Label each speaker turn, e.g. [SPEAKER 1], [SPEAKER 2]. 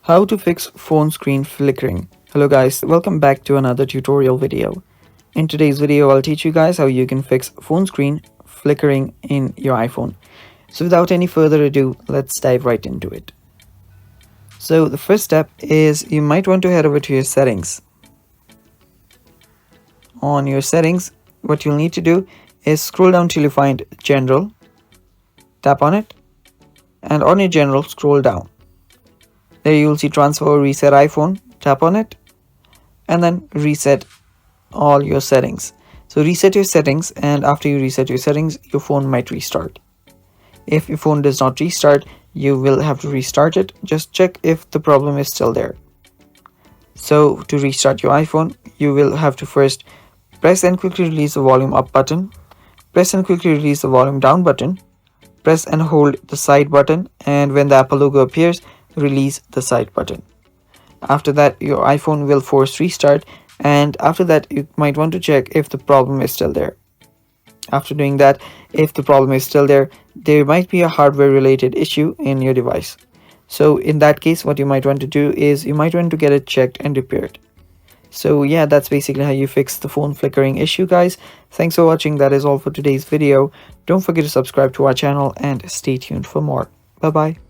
[SPEAKER 1] How to fix phone screen flickering. Hello guys, welcome back to another tutorial video. In today's video, I'll teach you guys how you can fix phone screen flickering in your iPhone. So without any further ado, let's dive right into it. So the first step is you might want to head over to your settings. On your settings, what you'll need to do is scroll down till you find General, tap on it, and on your General, scroll down. There you'll see Transfer or Reset iPhone, tap on it, and then reset all your settings. So reset your settings, and after you reset your settings, your phone might restart. If your phone does not restart, you will have to restart it. Just check if the problem is still there. So to restart your iPhone, you will have to first press and quickly release the volume up button, press and quickly release the volume down button, press and hold the side button, and when the Apple logo appears, release the side button. After that, your iPhone will force restart, and after that you might want to check if the problem is still there. After doing that, if the problem is still there, there might be a hardware related issue in your device. So in that case, what you might want to do is you might want to get it checked and repaired. So yeah, that's basically how you fix the phone flickering issue, guys. Thanks for watching. That is all for today's video. Don't forget to subscribe to our channel and stay tuned for more. Bye bye.